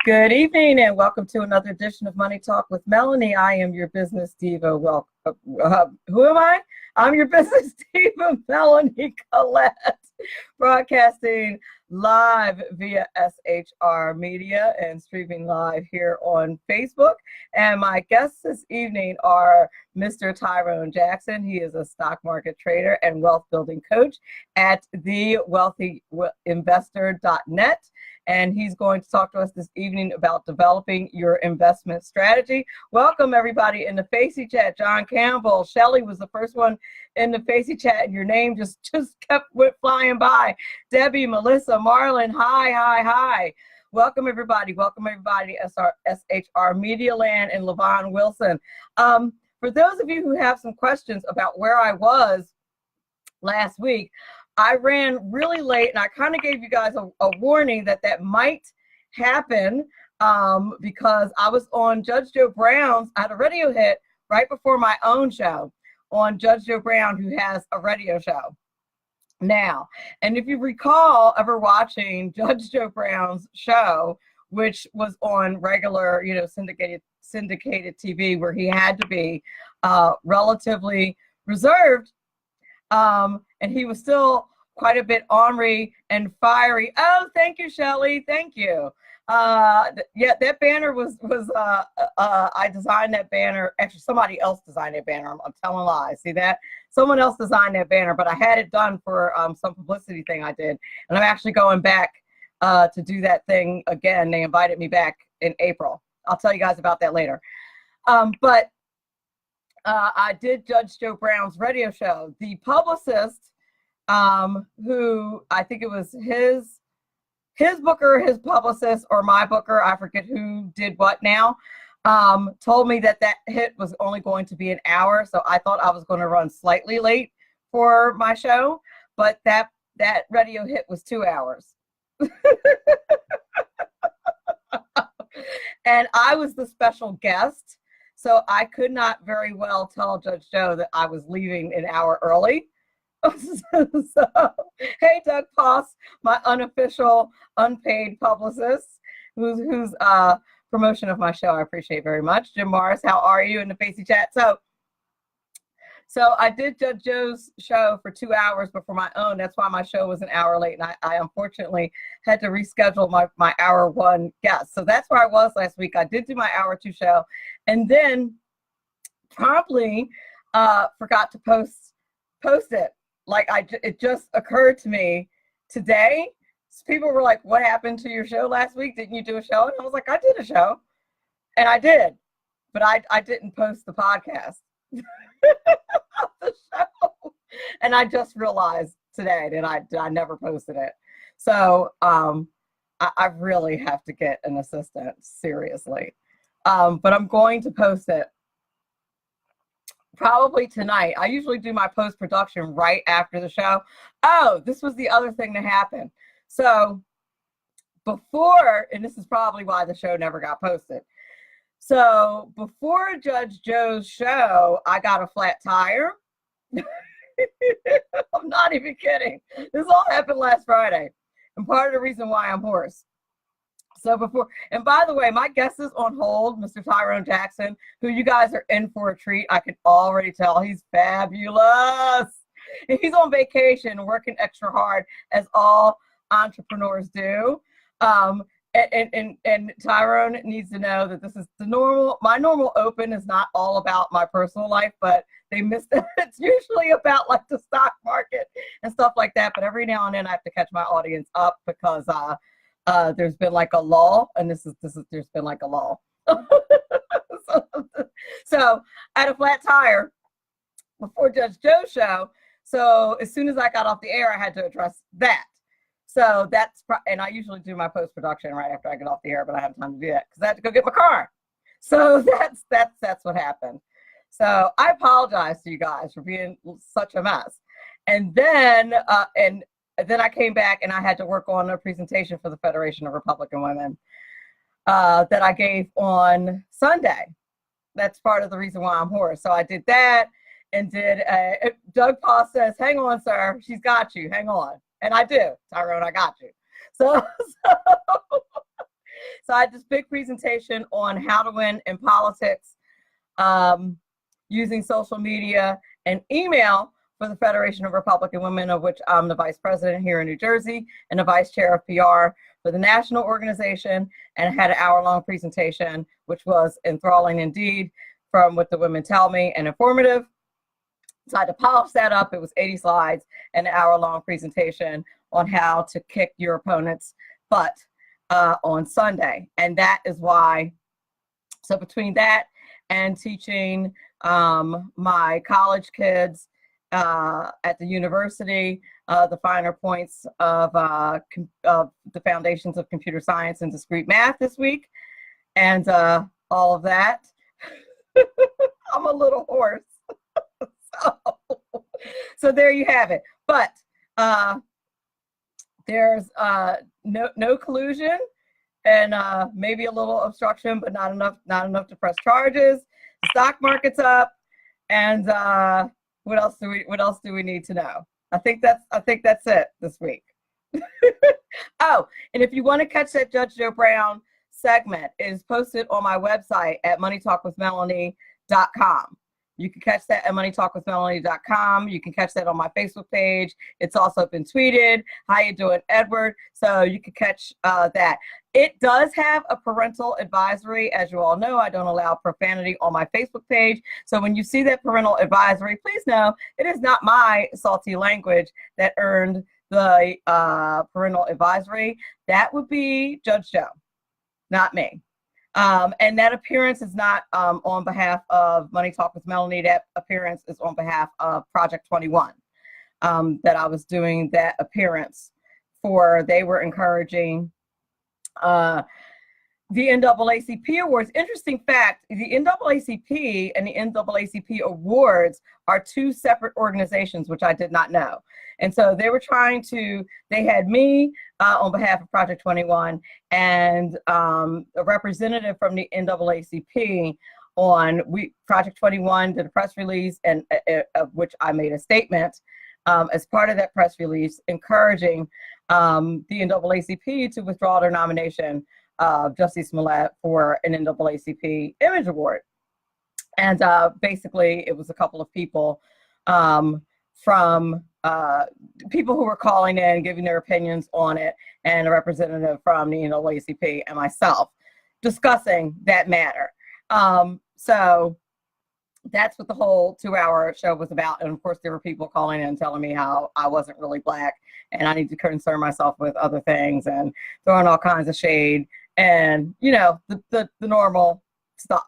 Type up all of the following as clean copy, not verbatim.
Good evening and welcome to another edition of Money Talk with Melanie. I am your business diva. Who am I? I'm your business diva, Melanie Collette, broadcasting live via SHR Media and streaming live here on Facebook. And my guests this evening are Mr. Tyrone Jackson. He is a stock market trader and wealth building coach at thewealthyinvestor.net. And he's going to talk to us this evening about developing your investment strategy. Welcome, everybody, in the Facey chat. John Campbell, Shelly was the first one in the Facey chat, and your name just went flying by. Debbie, Melissa, Marlon, hi. Welcome, everybody. SHR Media Land and Levon Wilson. For those of you who have some questions about where I was last week, I ran really late, and I kind of gave you guys a warning that might happen because I was on Judge Joe Brown's. I had a radio hit right before my own show on Judge Joe Brown, who has a radio show now. And if you recall ever watching Judge Joe Brown's show, which was on regular, syndicated TV, where he had to be relatively reserved, and he was still quite a bit ornery and fiery. Oh, thank you, Shelly. Thank you. Yeah, that banner was I designed that banner. Actually, somebody else designed that banner. I'm telling lies. See that? Someone else designed that banner, but I had it done for some publicity thing I did. And I'm actually going back to do that thing again. They invited me back in April. I'll tell you guys about that later. But I did Judge Joe Brown's radio show. The publicist, who I think it was his booker, his publicist, or my booker, I forget who did what now, told me that hit was only going to be an hour. So I thought I was going to run slightly late for my show, but that radio hit was 2 hours. And I was the special guest. So I could not very well tell Judge Joe that I was leaving an hour early. So, hey, Doug Poss, my unofficial, unpaid publicist, who's promotion of my show I appreciate very much. Jim Morris, how are you in the Facey chat? So I did Judge Joe's show for 2 hours before my own. That's why my show was an hour late, and I unfortunately had to reschedule my hour one guest. So that's where I was last week. I did do my hour two show, and then promptly forgot to post it. It just occurred to me today. So people were like, "What happened to your show last week? Didn't you do a show?" And I was like, "I did a show, and I did, but I didn't post the podcast." The show. And I just realized today that I never posted it. So I really have to get an assistant, seriously. But I'm going to post it probably tonight. I usually do my post-production right after the show. Oh, this was the other thing that happened. So before, and this is probably why the show never got posted. So before Judge Joe's show, I got a flat tire. I'm not even kidding. This all happened last Friday. And part of the reason why I'm hoarse. So and by the way, my guest is on hold, Mr. Tyrone Jackson, who you guys are in for a treat. I can already tell he's fabulous. And he's on vacation, working extra hard, as all entrepreneurs do. And Tyrone needs to know that this is my normal open is not all about my personal life, but they missed it. It's usually about like the stock market and stuff like that. But every now and then I have to catch my audience up because there's been like a lull, and there's been like a lull. So I had a flat tire before Judge Joe's show. So as soon as I got off the air, I had to address that. So and I usually do my post-production right after I get off the air, but I have time to do that because I had to go get my car. So that's what happened. So I apologize to you guys for being such a mess. And then I came back and I had to work on a presentation for the Federation of Republican Women that I gave on Sunday. That's part of the reason why I'm hoarse. So I did that and Doug Paul says, "Hang on, sir. She's got you. Hang on." And I do. Tyrone, I got you. So So I had this big presentation on how to win in politics using social media and email for the Federation of Republican Women, of which I'm the vice president here in New Jersey and the vice chair of PR for the national organization, and had an hour-long presentation, which was enthralling indeed from what the women tell me and informative. So I had to polish that up. It was 80 slides and an hour-long presentation on how to kick your opponent's butt on Sunday. And that is why, so between that and teaching my college kids at the university, the finer points of the foundations of computer science and discrete math this week, and all of that, I'm a little hoarse. So there you have it. But there's no collusion, and maybe a little obstruction, but not enough to press charges. The stock market's up, and what else do we need to know? I think that's it this week. Oh, and if you want to catch that Judge Joe Brown segment, it is posted on my website at moneytalkwithmelanie.com. You can catch that at moneytalkwithmelanie.com. You can catch that on my Facebook page. It's also been tweeted. How you doing, Edward? So you can catch that. It does have a parental advisory. As you all know, I don't allow profanity on my Facebook page. So when you see that parental advisory, please know it is not my salty language that earned the parental advisory. That would be Judge Joe, not me. And that appearance is not on behalf of Money Talk with Melanie. That appearance is on behalf of Project 21, that I was doing that appearance for. They were encouraging the NAACP awards. Interesting fact, the NAACP and the NAACP awards are two separate organizations, which I did not know. And so they were they had me on behalf of Project 21 and a representative from the NAACP Project 21 did a press release, and of which I made a statement as part of that press release encouraging the NAACP to withdraw their nomination of Jussie Smollett for an NAACP Image Award. And basically it was a couple of people from people who were calling in, giving their opinions on it, and a representative from the NAACP and myself discussing that matter. So that's what the whole 2-hour show was about. And of course, there were people calling in telling me how I wasn't really Black and I need to concern myself with other things and throwing all kinds of shade and, you know, the normal stuff.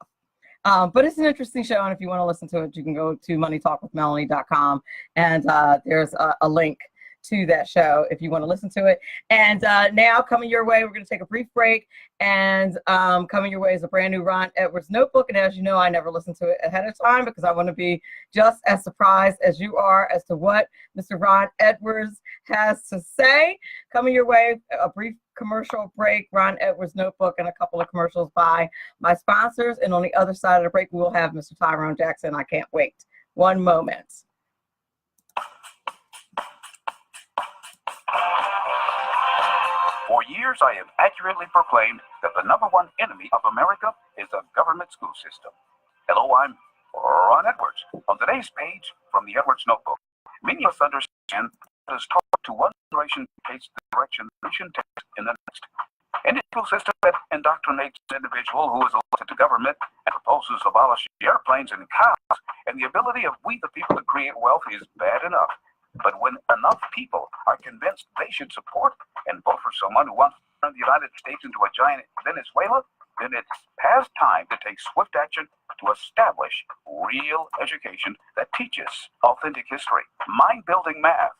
But it's an interesting show, and if you want to listen to it, you can go to moneytalkwithmelanie.com, and there's a link to that show if you want to listen to it. And now coming your way, we're going to take a brief break, and coming your way is a brand new Ron Edwards notebook. And as you know, I never listen to it ahead of time because I want to be just as surprised as you are as to what Mr. Ron Edwards has to say. Coming your way, a brief commercial break, Ron Edwards notebook, and a couple of commercials by my sponsors. And on the other side of the break, we will have Mr. Tyrone Jackson. I can't wait. One moment. For years, I have accurately proclaimed that the #1 enemy of America is the government school system. Hello, I'm Ron Edwards. On today's page from the Edwards Notebook, many of us understand that is taught to one generation takes the direction the nation takes in the next. Any school system that indoctrinates an individual who is elected to government and proposes abolishing airplanes and cows and the ability of we the people to create wealth is bad enough. But when enough people are convinced they should support and vote for someone who wants to turn the United States into a giant Venezuela, then it's past time to take swift action to establish real education that teaches authentic history, mind-building math,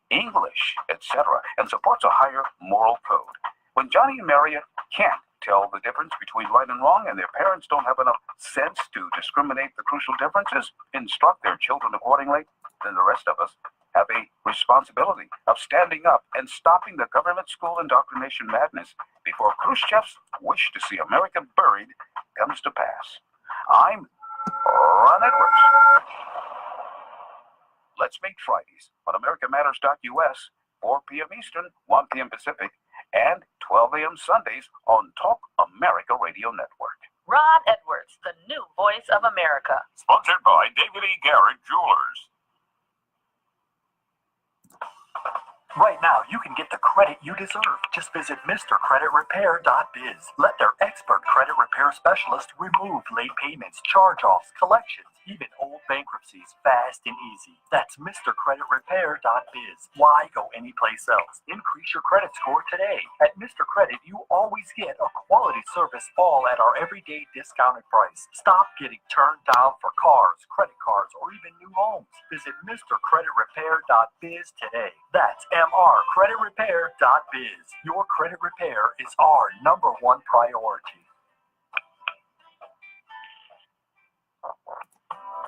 English, etc., and supports a higher moral code. When Johnny and Maria can't tell the difference between right and wrong, and their parents don't have enough sense to discriminate the crucial differences, instruct their children accordingly, then the rest of us have a responsibility of standing up and stopping the government school indoctrination madness before Khrushchev's wish to see America buried comes to pass. I'm Ron Edwards. Let's meet Fridays on AmericaMatters.us, 4 p.m. Eastern, 1 p.m. Pacific, and 12 a.m. Sundays on Talk America Radio Network. Ron Edwards, the new voice of America. Sponsored by David E. Garrett Jewelers. Right now, you can get the credit you deserve. Just visit MrCreditRepair.biz. Let their expert credit repair specialist remove late payments, charge-offs, collections, even old bankruptcies fast and easy. That's MrCreditRepair.biz. Why go anyplace else? Increase your credit score today. At Mr. Credit, you always get a quality service, all at our everyday discounted price. Stop getting turned down for cars, credit cards, or even new homes. Visit MrCreditRepair.biz today. That's MrCreditRepair.biz. Your credit repair is our #1 priority.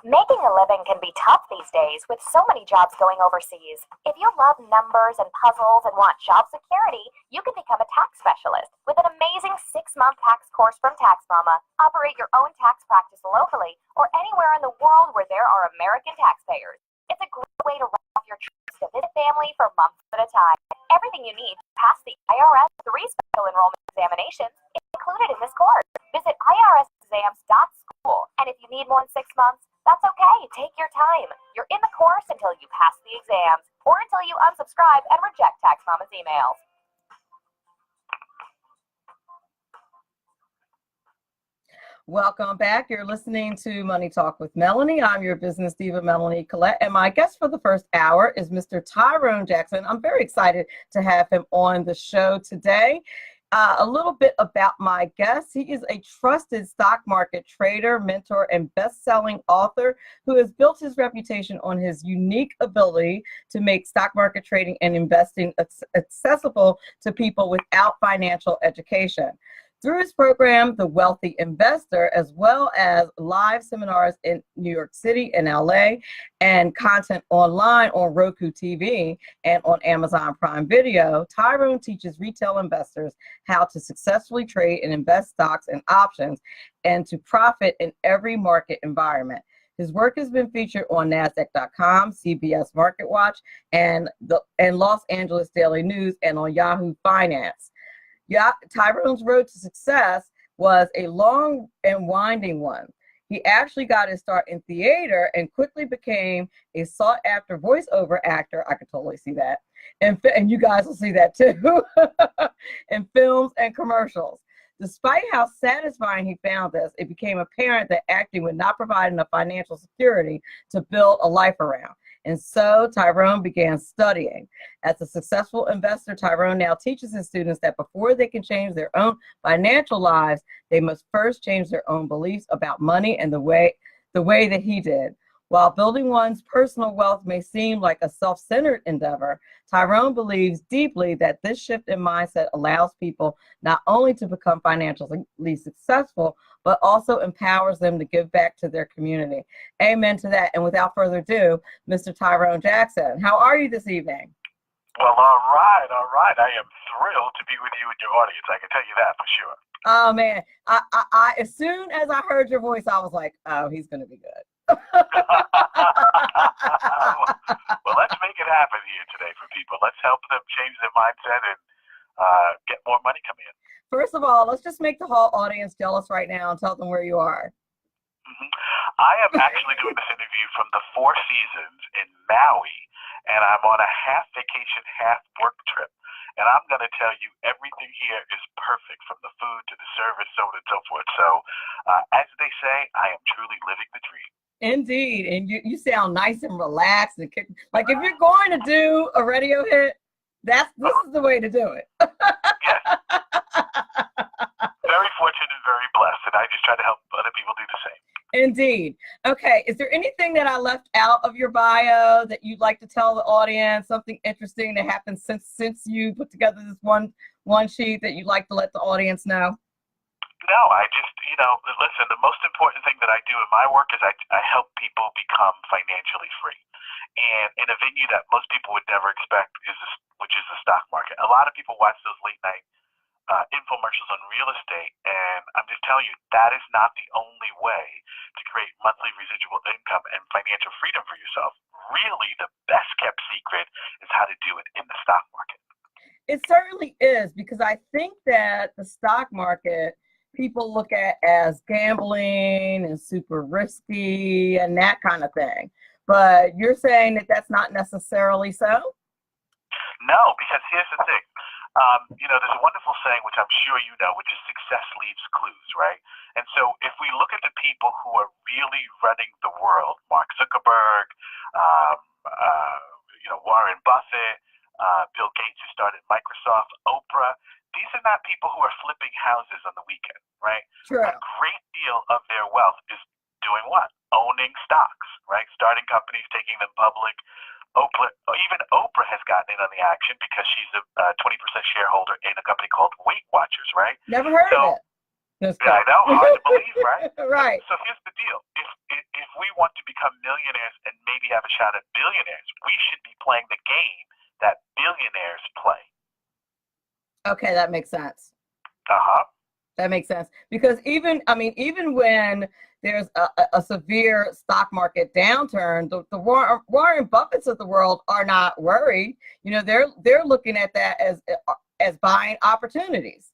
Making a living can be tough these days with so many jobs going overseas. If you love numbers and puzzles and want job security, you can become a tax specialist with an amazing 6-month tax course from Tax Mama. Operate your own tax practice locally or anywhere in the world where there are American taxpayers. It's a great way to write off your trips to visit family for months at a time. Everything you need to pass the IRS 3 special enrollment examinations is included in this course. Visit irsexams.school, and if you need more than 6 months, that's okay. Take your time. You're in the course until you pass the exams or until you unsubscribe and reject Tax Mama's emails. Welcome back. You're listening to Money Talk with Melanie. I'm your business diva, Melanie Collette, and my guest for the first hour is Mr. Tyrone Jackson. I'm very excited to have him on the show today. A little bit about my guest. He is a trusted stock market trader, mentor, and best-selling author who has built his reputation on his unique ability to make stock market trading and investing accessible to people without financial education. Through his program, The Wealthy Investor, as well as live seminars in New York City and LA, and content online on Roku TV and on Amazon Prime Video, Tyrone teaches retail investors how to successfully trade and invest stocks and options and to profit in every market environment. His work has been featured on NASDAQ.com, CBS Market Watch, and Los Angeles Daily News, and on Yahoo Finance. Tyrone's road to success was a long and winding one. He actually got his start in theater and quickly became a sought-after voiceover actor. I could totally see that. And you guys will see that too, in films and commercials. Despite how satisfying he found this, it became apparent that acting would not provide enough financial security to build a life around. And so Tyrone began studying. As a successful investor, Tyrone now teaches his students that before they can change their own financial lives, they must first change their own beliefs about money and the way that he did. While building one's personal wealth may seem like a self-centered endeavor, Tyrone believes deeply that this shift in mindset allows people not only to become financially successful, but also empowers them to give back to their community. Amen to that. And without further ado, Mr. Tyrone Jackson, how are you this evening? Well, all right. I am thrilled to be with you and your audience. I can tell you that for sure. Oh, man. I as soon as I heard your voice, I was like, oh, he's going to be good. Well, let's make it happen here today for people. Let's help them change their mindset and get more money coming in. First of all, let's just make the whole audience jealous right now and tell them where you are. I am actually doing this interview from the Four Seasons in Maui, and I'm on a half vacation, half work trip. And I'm going to tell you, everything here is perfect, from the food to the service, so on and so forth. So, as they say, I am truly living the dream. Indeed. And you sound nice and relaxed. And like if you're going to do a radio hit, this is the way to do it. Yes. Very fortunate and very blessed. And I just try to help other people do the same. Indeed. Okay. Is there anything that I left out of your bio that you'd like to tell the audience? Something interesting that happened since you put together this one sheet that you'd like to let the audience know? No, I just, listen, the most important thing that I do in my work is I help people become financially free. And in a venue that most people would never expect, which is the stock market. A lot of people watch those late night infomercials on real estate, and I'm just telling you, that is not the only way to create monthly residual income and financial freedom for yourself. Really, the best kept secret is how to do it in the stock market. It certainly is, because I think that the stock market people look at as gambling and super risky and that kind of thing. But you're saying that that's not necessarily so? No, because here's the thing. There's a wonderful saying, which I'm sure you know, which is success leaves clues, right? And so if we look at the people who are really running the world, Mark Zuckerberg, um, Warren Buffett, Bill Gates, who started Microsoft, Oprah, these are not people who are flipping houses on the weekend, right? True. A great deal of their wealth is doing what? Owning stocks, right? Starting companies, taking them public. Even Oprah has gotten in on the action because she's a 20% shareholder in a company called Weight Watchers, right? Never heard of it. Yeah, I know, hard to believe, right? Right. So here's the deal: if we want to become millionaires and maybe have a shot at billionaires, we should be playing the game that billionaires play. Okay, that makes sense. That makes sense because even when there's a severe stock market downturn, the Warren Buffetts of the world are not worried. They're looking at that as buying opportunities.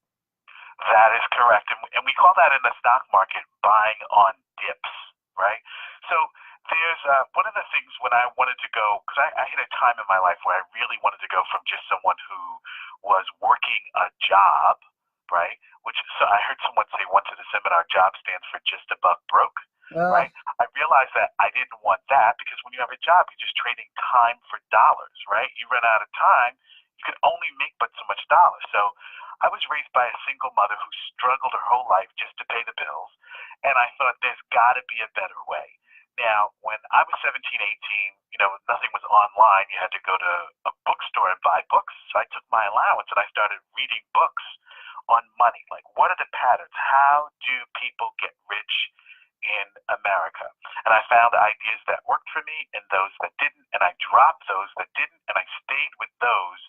That is correct, and we call that in the stock market buying on dips, right? So there's one of the things when I wanted to go, because I hit a time in my life where I really wanted to go from just someone who was working a job, right? So I heard someone say once at a seminar, job stands for just above broke, right? I realized that I didn't want that because when you have a job, you're just trading time for dollars, right? You run out of time, you can only make but so much dollars. So I was raised by a single mother who struggled her whole life just to pay the bills, and I thought there's got to be a better way. Now, when I was 17, 18, nothing was online. You had to go to a bookstore and buy books. So I took my allowance and I started reading books on money. Like, what are the patterns? How do people get rich in America? And I found ideas that worked for me and those that didn't, and I dropped those that didn't, and I stayed with those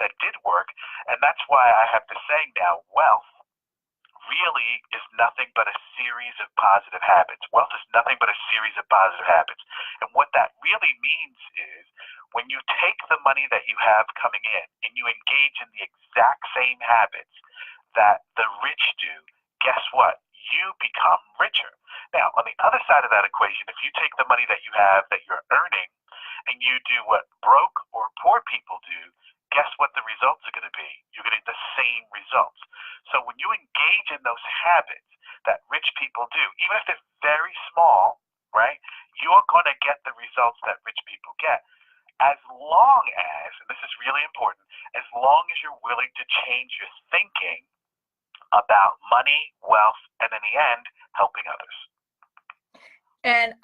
that did work. And that's why I have the saying now, wealth really is nothing but a series of positive habits. Wealth is nothing but a series of positive habits. And what that really means is when you take the money that you have coming in and you engage in the exact same habits that the rich do, guess what? You become richer. Now, on the other side of that equation, if you take the money that you have that you're earning and you do what broke or poor people do, guess what the results are going to be? You're going to get the same results. So when you engage in those habits that rich people do, even if they're very small, right, you're going to get the results that rich people get. As long as, and this is really important, as long as you're willing to change your thinking about money, wealth, and in the end, helping others. And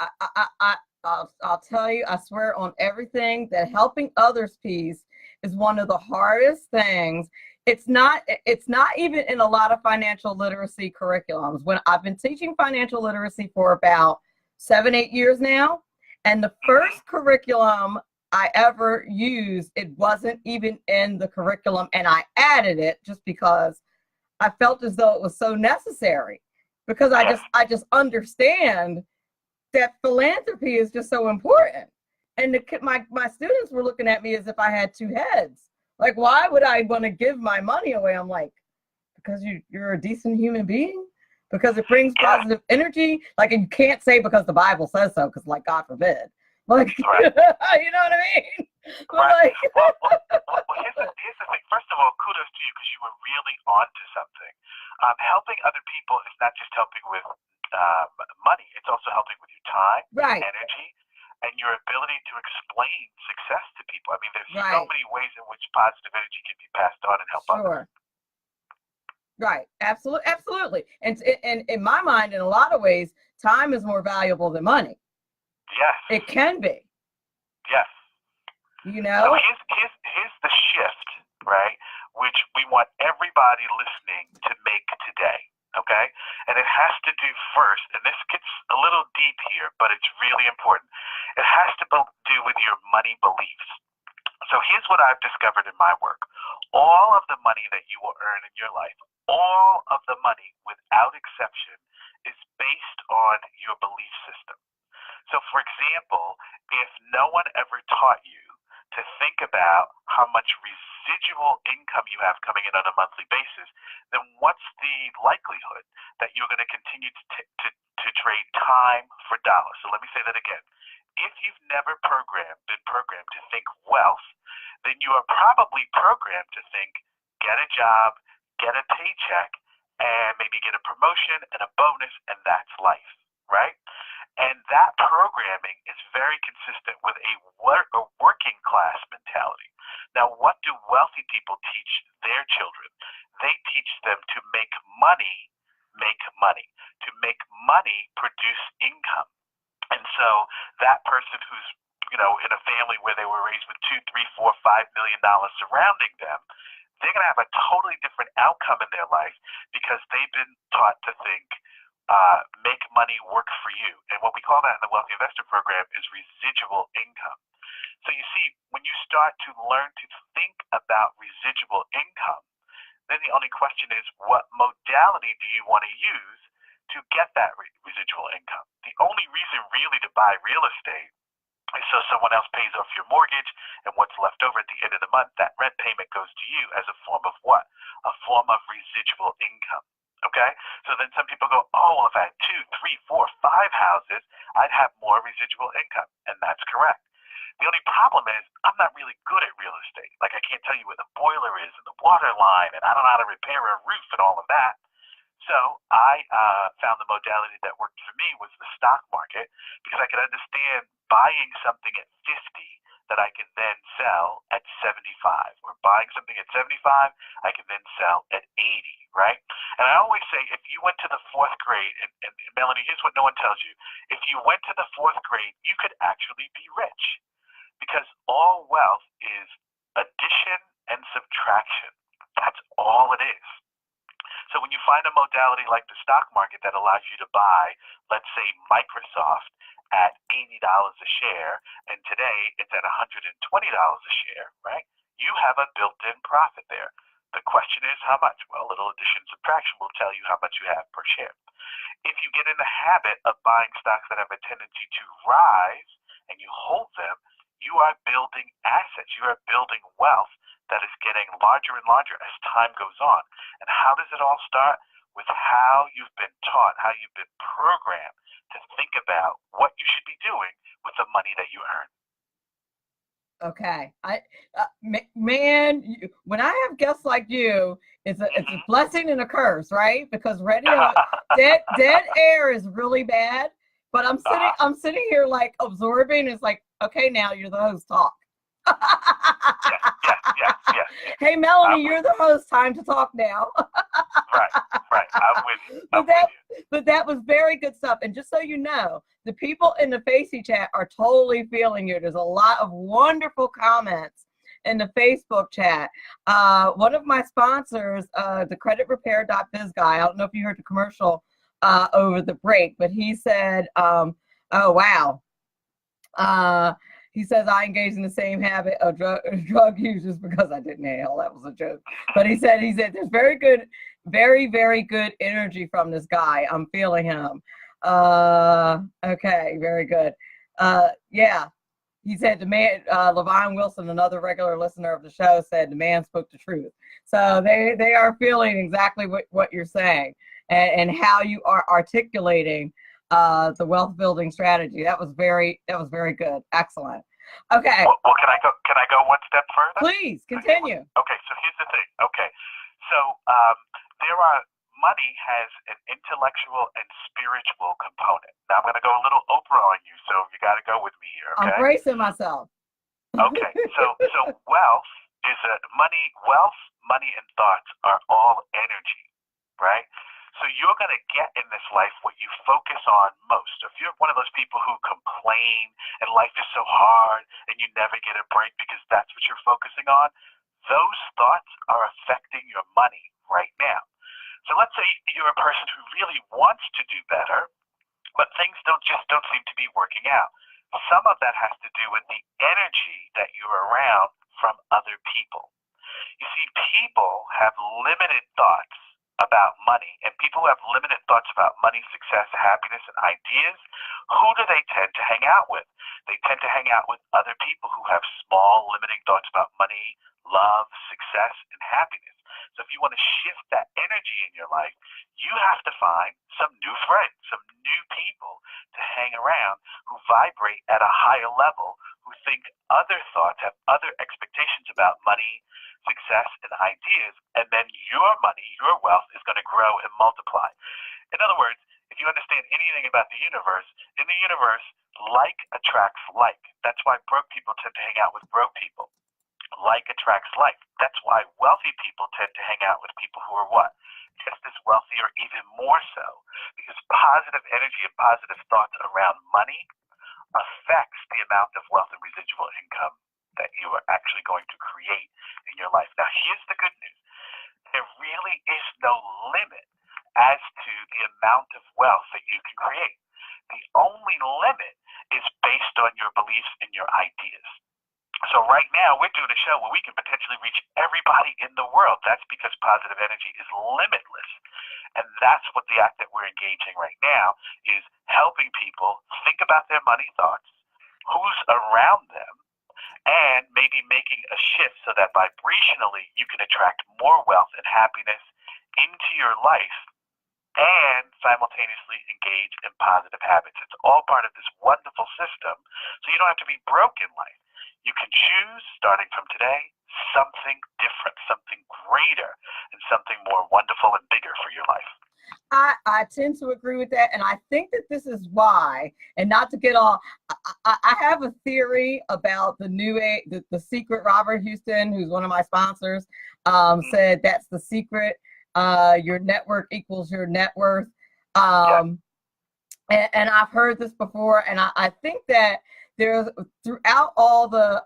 I'll tell you, I swear on everything that helping others piece is one of the hardest things. It's not even in a lot of financial literacy curriculums. When I've been teaching financial literacy for about 7-8 years now, and the first curriculum I ever used, it wasn't even in the curriculum, and I added it just because I felt as though it was so necessary, because I just understand that philanthropy is just so important. And my students were looking at me as if I had two heads. Like, why would I want to give my money away? I'm like, because you're a decent human being? Because it brings positive energy? Like, and you can't say because the Bible says so, because, like, God forbid. Like, right. You know what I mean? But right. like, well, here's the thing. First of all, kudos to you because you were really onto something. Helping other people is not just helping with money. It's also helping with your time, right, energy, and your ability to explain success to people. I mean, there's right, so many ways in which positive energy can be passed on and help others. Right. Absolutely. And in my mind, in a lot of ways, time is more valuable than money. Yes. It can be. Yes. You know? So here's the shift, right? Which we want everybody listening to make today, okay? And it has to do first, and this gets a little deep here, but it's really important. It has to do with your money beliefs. So here's what I've discovered in my work. All of the money that you will earn in your life, all of the money without exception, is based on your belief system. So for example, if no one ever taught you to think about how much residual income you have coming in on a monthly basis, then what's the likelihood that you're going to continue to trade time for dollars? So let me say that again. If you've never been programmed to think wealth, then you are probably programmed to think get a job, get a paycheck, and maybe get a promotion and a bonus, and that's life, right? And that programming is very consistent with a working class mentality. Now, what do wealthy people teach their children? They teach them to make money, to make money produce income. And so that person who's, in a family where they were raised with $2, $3, $4, $5 million surrounding them, they're going to have a totally different outcome in their life because they've been taught to think, make money work for you. And what we call that in the Wealthy Investor Program is residual income. So you see, when you start to learn to think about residual income, then the only question is, what modality do you want to use to get that residual income? The only reason really to buy real estate is so someone else pays off your mortgage, and what's left over at the end of the month, that rent payment goes to you as a form of what? A form of residual income. Okay? So then some people go, oh, well, if I had 2, 3, 4, 5 houses, I'd have more residual income. And that's correct. The only problem is I'm not really good at real estate. Like, I can't tell you where the boiler is and the water line, and I don't know how to repair a roof and all of that. So I found the modality that worked for me was the stock market, because I could understand buying something at 50 that I can then sell at 75, or buying something at 75 I can then sell at 80, right? And I always say, if you went to the 4th grade, and Melanie, here's what no one tells you. If you went to the 4th grade, you could actually be rich, because all wealth is addition and subtraction. That's all it is. So when you find a modality like the stock market that allows you to buy, let's say, Microsoft at $80 a share, and today it's at $120 a share, right? You have a built-in profit there. The question is how much? Well, a little addition and subtraction will tell you how much you have per share. If you get in the habit of buying stocks that have a tendency to rise and you hold them, you are building assets. You are building wealth that is getting larger and larger as time goes on. And how does it all start? With how you've been taught, how you've been programmed to think about what you should be doing with the money that you earn. Okay, man, when I have guests like you, it's a blessing and a curse, right? Because radio dead air is really bad. But I'm sitting here like absorbing. It's like, okay, now you're the host. Talk. Yeah. Hey, Melanie, you're the host. Time to talk now. Right. I'm with you. But that was very good stuff. And just so you know, the people in the Facey chat are totally feeling you. There's a lot of wonderful comments in the Facebook chat. One of my sponsors, the creditrepair.biz guy, I don't know if you heard the commercial over the break, but he said, oh, wow. He says, I engage in the same habit of drug users because I didn't inhale. That was a joke. But he said there's very, very good energy from this guy. I'm feeling him. Okay, very good. Yeah. He said the man, Levine Wilson, another regular listener of the show, said the man spoke the truth. So they are feeling exactly what you're saying and how you are articulating the wealth building strategy. That was very good. Excellent. Okay. Well, can I go one step further? Please continue. Okay. So here's the thing. Okay. So money has an intellectual and spiritual component. Now I'm going to go a little Oprah on you, so you got to go with me here. Okay. I'm bracing myself. Okay. So wealth is wealth, money, and thoughts are all energy, right? So you're going to get in this life what you focus on most. So if you're one of those people who complain and life is so hard and you never get a break because that's what you're focusing on, those thoughts are affecting your money right now. So let's say you're a person who really wants to do better, but things don't seem to be working out. Some of that has to do with the energy that you're around from other people. You see, people have limited thoughts about money, and people who have limited thoughts about money, success, happiness, and ideas, who do they tend to hang out with? They tend to hang out with other people who have small, limiting thoughts about money, love, success, and happiness. So if you want to shift that energy energy in your life, you have to find some new friends, some new people to hang around who vibrate at a higher level, who think other thoughts, have other expectations about money, success, and ideas, and then your money, your wealth is going to grow and multiply. In other words, if you understand anything about the universe, in the universe, like attracts like. That's why broke people tend to hang out with broke people. Like attracts like. That's why wealthy people tend to hang out with people who are what? Just as wealthy or even more so. Because positive energy and positive thoughts around money affects the amount of wealth and residual income that you are actually going to create in your life. Now, here's the good news. There really is no limit as to the amount of wealth that you can create. The only limit is based on your beliefs and your ideas. So right now, we're doing a show where we can potentially reach everybody in the world. That's because positive energy is limitless. And that's what the act that we're engaging right now is, helping people think about their money thoughts, who's around them, and maybe making a shift so that vibrationally you can attract more wealth and happiness into your life and simultaneously engage in positive habits. It's all part of this wonderful system, so you don't have to be broke in life. You can choose, starting from today, something different, something greater, and something more wonderful and bigger for your life. I tend to agree with that, and I think that this is why, and not to get all, I have a theory about the new age, the secret. Robert Houston, who's one of my sponsors, said that's the secret. Your network equals your net worth. And I've heard this before, and I think that there's, throughout all the,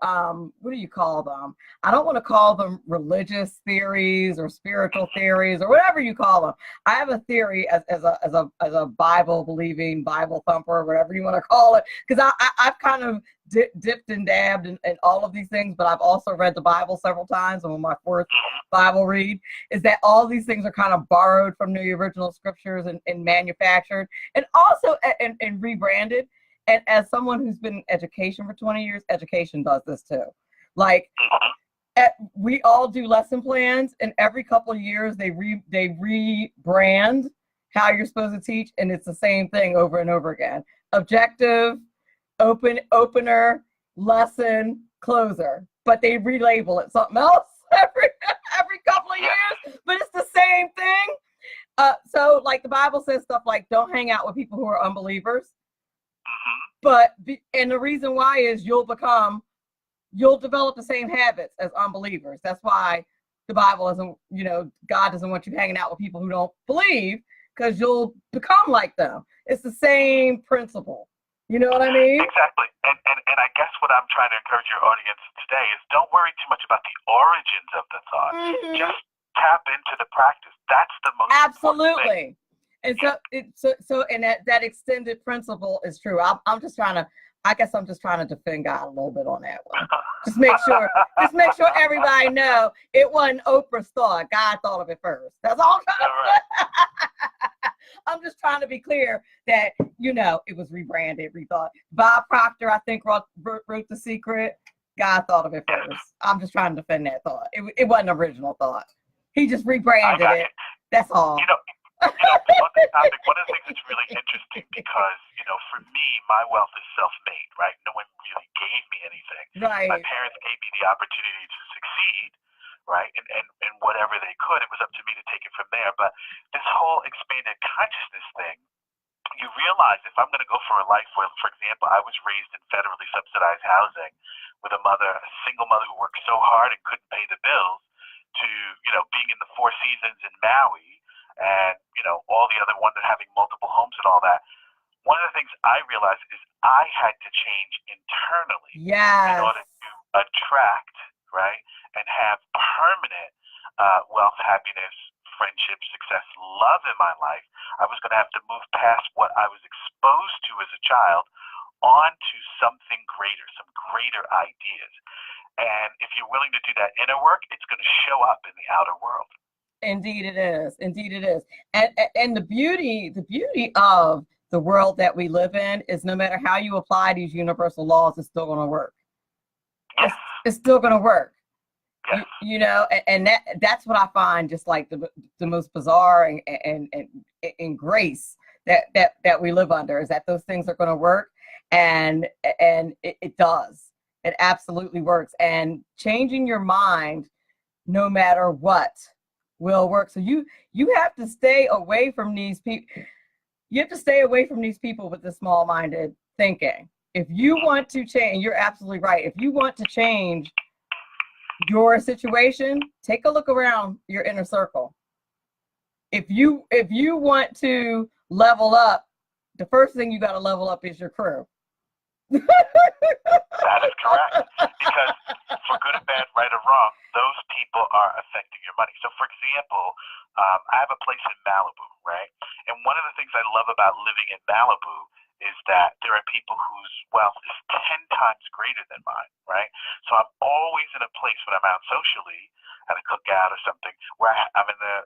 what do you call them? I don't want to call them religious theories or spiritual theories or whatever you call them. I have a theory as a Bible believing, Bible thumper, whatever you want to call it, because I've kind of dipped and dabbed in all of these things, but I've also read the Bible several times. And on my fourth Bible read is that all these things are kind of borrowed from the original scriptures and manufactured and also and rebranded. And as someone who's been in education for 20 years, education does this too. Like, we all do lesson plans, and every couple of years they rebrand how you're supposed to teach, and it's the same thing over and over again. Objective, opener, lesson, closer. But they relabel it something else every couple of years, but it's the same thing. So like the Bible says stuff like, don't hang out with people who are unbelievers. And the reason why is you'll develop the same habits as unbelievers. That's why the Bible isn't, God doesn't want you hanging out with people who don't believe, because you'll become like them. It's the same principle. You know what I mean? Exactly. And I guess what I'm trying to encourage your audience today is, don't worry too much about the origins of the thought. Just tap into the practice. That's the most important thing. And and that extended principle is true. I'm just trying to defend God a little bit on that one. Just make sure everybody know it wasn't Oprah's thought. God thought of it first. That's all I'm trying to say. I'm just trying to be clear that, it was rebranded, rethought. Bob Proctor, I think, wrote The Secret. God thought of it first. I'm just trying to defend that thought. It wasn't original thought. He just rebranded it. That's all. On this topic, one of the things that's really interesting, because, for me, my wealth is self-made, right? No one really gave me anything. Right. My parents gave me the opportunity to succeed, right? And whatever they could, it was up to me to take it from there. But this whole expanded consciousness thing, you realize if I'm going to go for a life where, for example, I was raised in federally subsidized housing with a single mother who worked so hard and couldn't pay the bills, to, being in the Four Seasons in Maui, and, all the other ones that having multiple homes and all that. One of the things I realized is I had to change internally in order to attract, right, and have permanent wealth, happiness, friendship, success, love in my life. I was going to have to move past what I was exposed to as a child onto something greater, some greater ideas. And if you're willing to do that inner work, it's going to show up in the outer world. Indeed it is. Indeed it is. And the beauty of the world that we live in is, no matter how you apply these universal laws, it's still going to work. Yes. It's still going to work. Yes. You know, and that's what I find just like the most bizarre and grace that we live under, is that those things are going to work, and it does. It absolutely works. And changing your mind no matter what will work. So you have to stay away from these people. You have to stay away from these people with the small-minded thinking. If you want to change, you're absolutely right. If you want to change your situation, take a look around your inner circle. If you want to level up, the first thing you got to level up is your crew. That is correct. Because for good or bad, right or wrong, those people are affecting your money. So, for example, I have a place in Malibu, right? And one of the things I love about living in Malibu is that there are people whose wealth is 10 times greater than mine, right? So I'm always in a place when I'm out socially at a cookout or something where I'm in the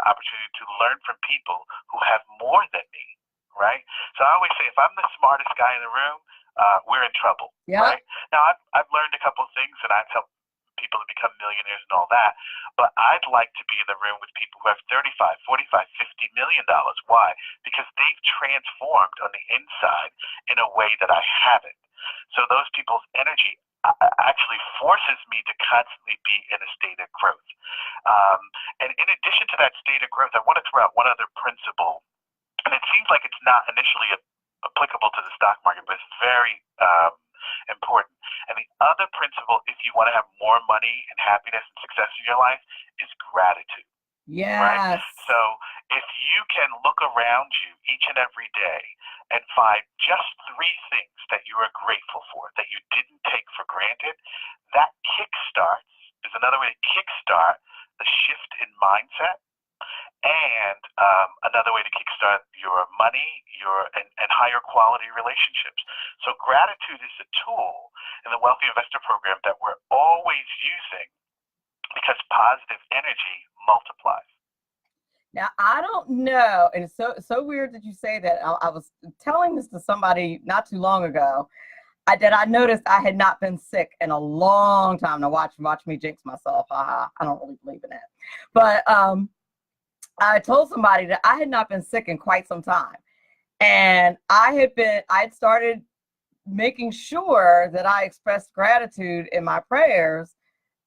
opportunity to learn from people who have more than me, right? So I always say, if I'm the smartest guy in the room, we're in trouble, right? Now, I've learned a couple of things, and I've helped people to become millionaires and all that, but I'd like to be in the room with people who have 35, 45, $50 million. Why? Because they've transformed on the inside in a way that I haven't. So those people's energy actually forces me to constantly be in a state of growth. And in addition to that state of growth, I want to throw out one other principle, and it seems like it's not initially applicable to the stock market, but it's very important. And the other principle, if you want to have more money and happiness and success in your life, is gratitude. Yes. Right? So if you can look around you each and every day and find just 3 things that you are grateful for, that you didn't take for granted, that is another way to kickstart the shift in mindset, and another way to kickstart your money, and higher quality relationships. So gratitude is a tool in the Wealthy Investor Program that we're always using, because positive energy multiplies. Now, I don't know, and it's so weird that you say that. I was telling this to somebody not too long ago, that I noticed I had not been sick in a long time. Now watch me jinx myself. I don't really believe in that. But I told somebody that I had not been sick in quite some time. And I had started making sure that I expressed gratitude in my prayers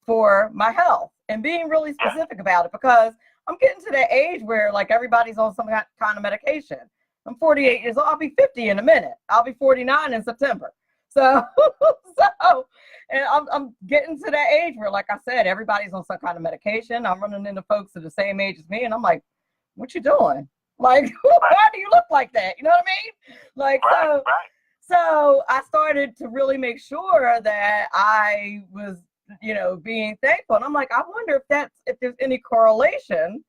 for my health, and being really specific about it, because I'm getting to that age where like everybody's on some kind of medication. I'm 48 years old. I'll be 50 in a minute. I'll be 49 in September. So and I'm getting to that age where, like I said, everybody's on some kind of medication. I'm running into folks that are the same age as me, and I'm like, what you doing? Like, why do you look like that? You know what I mean? Like, so I started to really make sure that I was, being thankful. And I'm like, I wonder if there's any correlation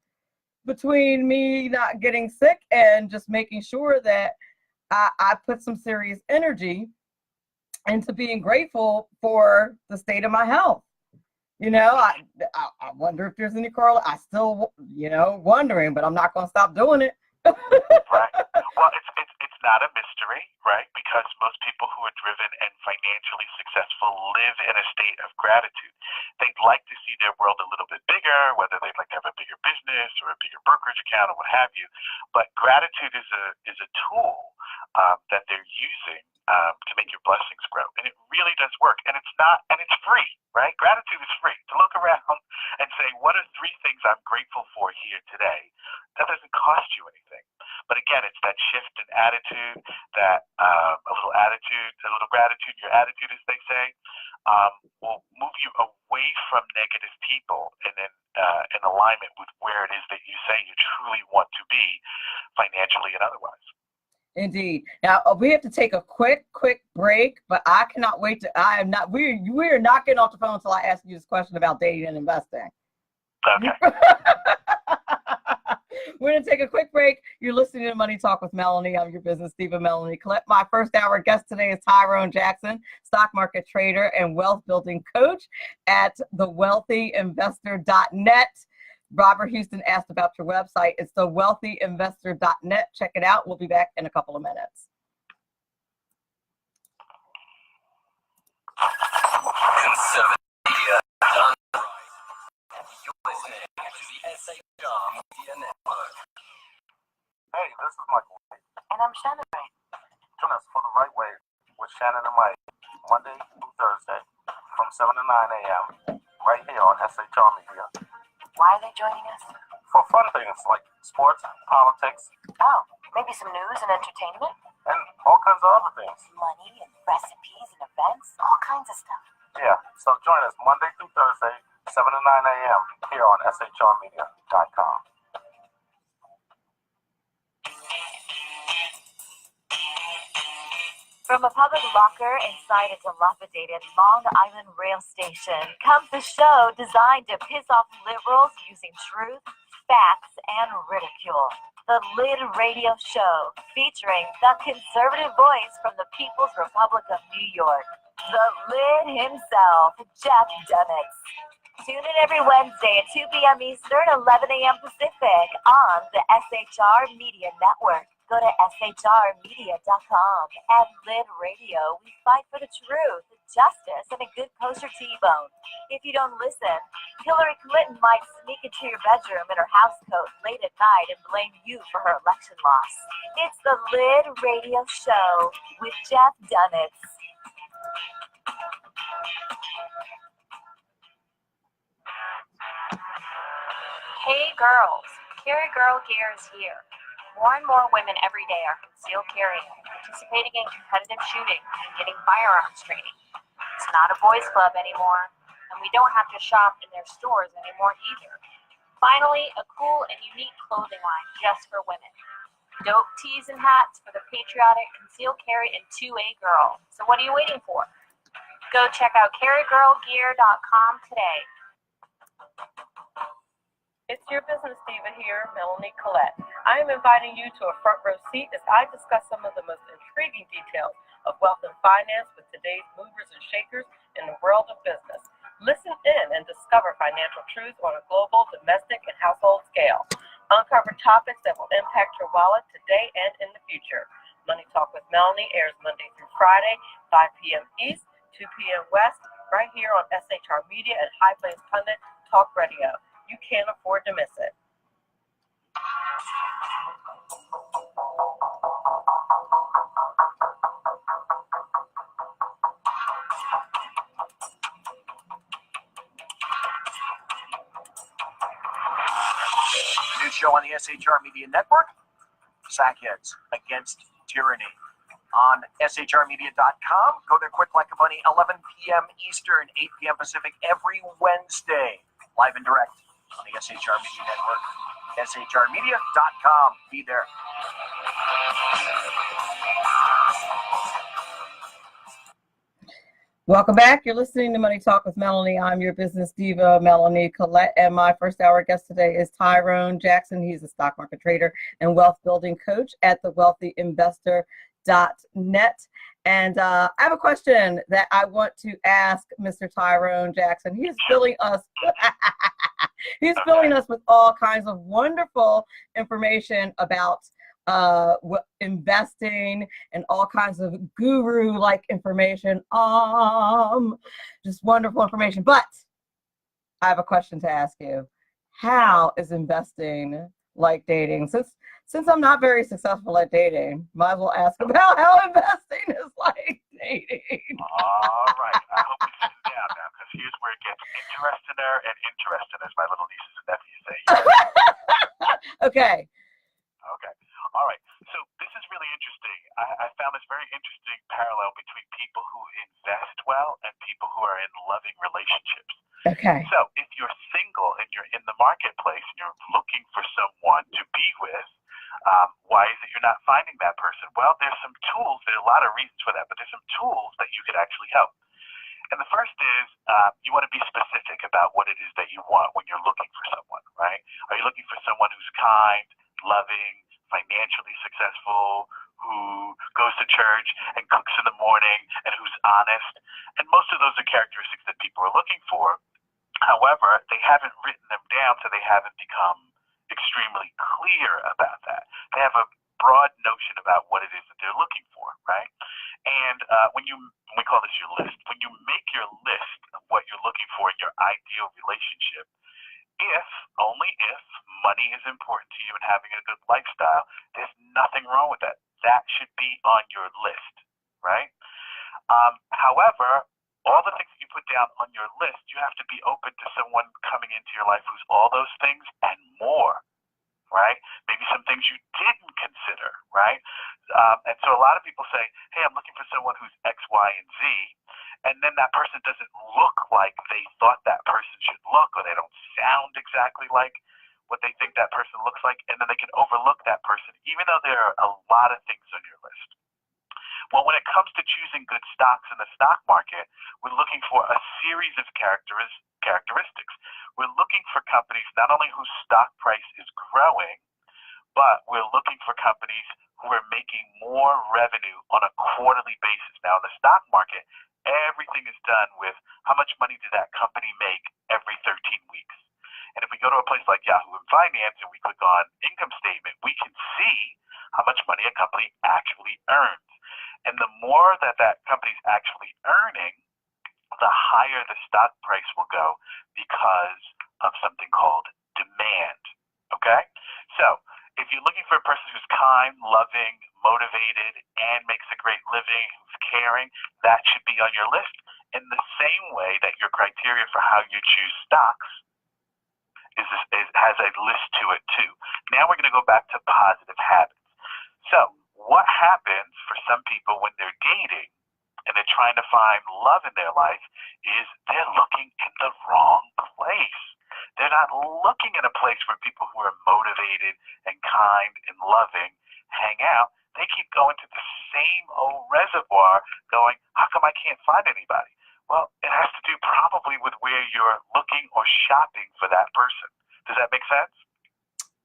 between me not getting sick and just making sure that I put some serious energy into being grateful for the state of my health. I wonder if there's any correlation. I still, wondering, but I'm not going to stop doing it. Right. Well, it's not a mystery, right? Because most people who are driven and financially successful live in a state of gratitude. They'd like to see their world a little bit bigger, whether they'd like to have a bigger business or a bigger brokerage account or what have you. But gratitude is a tool that they're using to make your blessings grow, and it really does work. And it's free, right? Gratitude is free. To look around and say, what are 3 things I'm grateful for here today? That doesn't cost you anything. But again, it's that shift in attitude, that a little gratitude, your attitude, as they say, will move you away from negative people and then in alignment with where it is that you say you truly want to be, financially and otherwise. Indeed. Now we have to take a quick break, but I cannot wait we're not getting off the phone until I ask you this question about dating and investing. Okay. We're going to take a quick break. You're listening to Money Talk with Melanie. I'm your business diva, Melanie Clip. My first hour guest today is Tyrone Jackson, stock market trader and wealth building coach at thewealthyinvestor.net. Robert Houston asked about your website. It's thewealthyinvestor.net. Check it out. We'll be back in a couple of minutes. Conservative media on the rise. listening to the SHR Media Network. Hey, this is Michael. And I'm Shannon. Join us for the right way with Shannon and Mike, Monday through Thursday from 7 to 9 a.m. right here on SHR Media. Why are they joining us? For fun things like sports, politics, Oh, maybe some news and entertainment? and all kinds of other things. Money and recipes and events? All kinds of stuff. Yeah, so join us Monday through Thursday, 7 to 9 a.m. here on shrmedia.com. From a public locker inside a dilapidated Long Island rail station comes the show designed to piss off liberals using truth, facts, and ridicule. The Lid Radio Show, featuring the conservative voice from the People's Republic of New York, the Lid himself, Jeff Dunitz. Tune in every Wednesday at 2 p.m. Eastern, 11 a.m. Pacific on the SHR Media Network. Go to shrmedia.com. At Lid Radio, we fight for the truth, justice, and a good kosher T-bone. If you don't listen, Hillary Clinton might sneak into your bedroom in her housecoat late at night and blame you for her election loss. It's the Lid Radio Show with Jeff Dunitz. Hey girls, Carry Girl Gear is here. More and more women every day are concealed carrying, participating in competitive shooting, and getting firearms training. It's not a boys' club anymore, and we don't have to shop in their stores anymore either. Finally, a cool and unique clothing line just for women. Dope tees and hats for the patriotic concealed carry and 2A girl. So what are you waiting for? Go check out carrygirlgear.com today. It's your business diva here, Melanie Collette. I am inviting you to a front row seat as I discuss some of the most intriguing details of wealth and finance with today's movers and shakers in the world of business. Listen in and discover financial truths on a global, domestic, and household scale. Uncover topics that will impact your wallet today and in the future. Money Talk with Melanie airs Monday through Friday, 5 p.m. East, 2 p.m. West, right here on SHR Media and High Plains Pundit Talk Radio. You can't afford to miss it. New show on the SHR Media Network, Sackheads Against Tyranny. On shrmedia.com, go there quick like a bunny, 11 p.m. Eastern, 8 p.m. Pacific, every Wednesday, live and direct on the SHR Media Network, shrmedia.com. Be there. Welcome back. You're listening to Money Talk with Melanie. I'm your business diva, Melanie Collette, and my first hour guest today is Tyrone Jackson. He's a stock market trader and wealth building coach at thewealthyinvestor.net. And I have a question that I want to ask Mr. Tyrone Jackson. He's filling us with all kinds of wonderful information about investing and all kinds of guru-like information. Just wonderful information. But I have a question to ask you. How is investing like dating? Since I'm not very successful at dating, might as well ask about how investing is like dating. All right. I hope we sit down now, because here's where it gets interesting and interesting, as my little nieces and nephews say. Okay. Okay. All right. So this is really interesting. I found this very interesting parallel between people who invest well and people who are in loving relationships. Okay. So if you're single and you're in the marketplace and you're looking for someone to be with, why is it you're not finding that person? Well, there's some tools. There are a lot of reasons for that, but there's some tools that you could actually help. And the first is you want to be specific about what it is that you want when you're looking for someone, right? Are you looking for someone who's kind, loving, financially successful, who goes to church and cooks in the morning, and who's honest? And most of those are characteristics that people are looking for. However, they haven't written them down, so they haven't become extremely clear about that. They have a broad notion about what it is that they're looking for, right? And we call this your list. When you make your list of what you're looking for in your ideal relationship, If, only if, money is important to you and having a good lifestyle, there's nothing wrong with that. That should be on your list, right? However, all the things that you put down on your list, you have to be open to someone coming into your life who's all those things and more, right? Maybe some things you didn't consider, right? And so a lot of people say, hey, I'm looking for someone who's X, Y, and Z. And then that person doesn't look like they thought that person should look, or they don't sound exactly like what they think that person looks like. And then they can overlook that person, even though there are a lot of things on your list. Well, when it comes to choosing good stocks in the stock market, we're looking for a series of characteristics. We're looking for companies not only whose stock price is growing, but we're looking for companies who are making more revenue on a quarterly basis. Now, in the stock market, everything is done with how much money did that company make every 13 weeks. And if we go to a place like Yahoo Finance and we click on income statement, we can see how much money a company actually earns. And the more that that company's actually earning, the higher the stock price will go because of something called demand. Okay? So, if you're looking for a person who's kind, loving, motivated, and makes a great living, who's caring, that should be on your list. In the same way that your criteria for how you choose stocks has a list to it too. Now we're going to go back to positive habits. So, what happens for some people when they're dating and they're trying to find love in their life is they're looking in the wrong place. They're not looking in a place where people who are motivated and kind and loving hang out. They keep going to the same old reservoir going, how come I can't find anybody? Well, it has to do probably with where you're looking or shopping for that person. Does that make sense?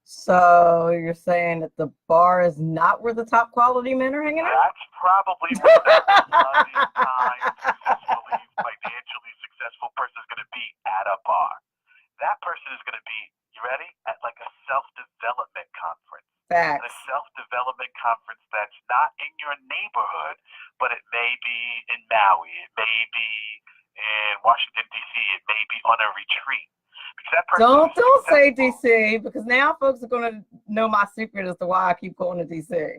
So you're saying that the bar is not where the top quality men are hanging out? That's probably where that loving, kind, successfully, financially successful person is going to be at a bar. That person is going to be, you ready? At like a self-development conference. Facts. A self-development conference that's not in your neighborhood, but it may be in Maui, it may be in Washington, D.C., it may be on a retreat. Don't say DC, because now folks are going to know my secret as to why I keep going to DC. I'm going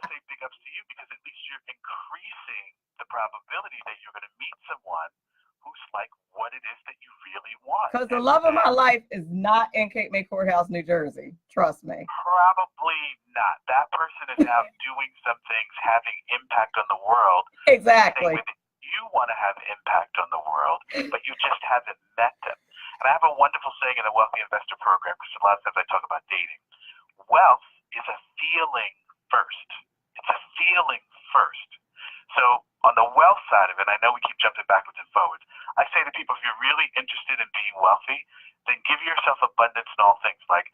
to say big ups to you, because at least you're increasing the probability that you're going to meet someone who's like what it is that you really want. Because the love of my life is not in Cape May Courthouse, New Jersey. Trust me. Probably not. That person is out doing some things, having impact on the world. Exactly. You want to have impact on the world, but you just haven't met them. And I have a wonderful saying in the Wealthy Investor Program, because a lot of times I talk about dating. Wealth is a feeling first. It's a feeling first. So on the wealth side of it, I know we keep jumping backwards and forwards. I say to people, if you're really interested in being wealthy, then give yourself abundance in all things. Like,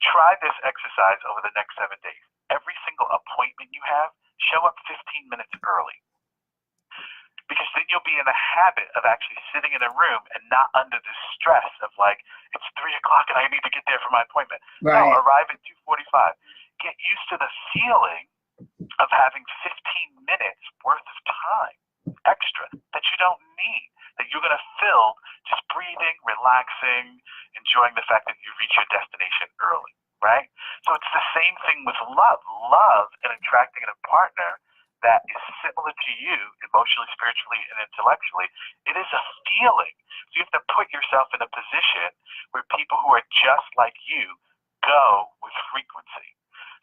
try this exercise over the next 7 days. Every single appointment you have, show up 15 minutes early. Because then you'll be in a habit of actually sitting in a room and not under the stress of like, it's 3 o'clock and I need to get there for my appointment. Right. No, arrive at 2:45. Get used to the feeling of having 15 minutes worth of time extra that you don't need, that you're going to fill just breathing, relaxing, enjoying the fact that you reach your destination early, right? So it's the same thing with love. Love and attracting a partner that is similar to you emotionally, spiritually, and intellectually. It is a feeling. So you have to put yourself in a position where people who are just like you go with frequency.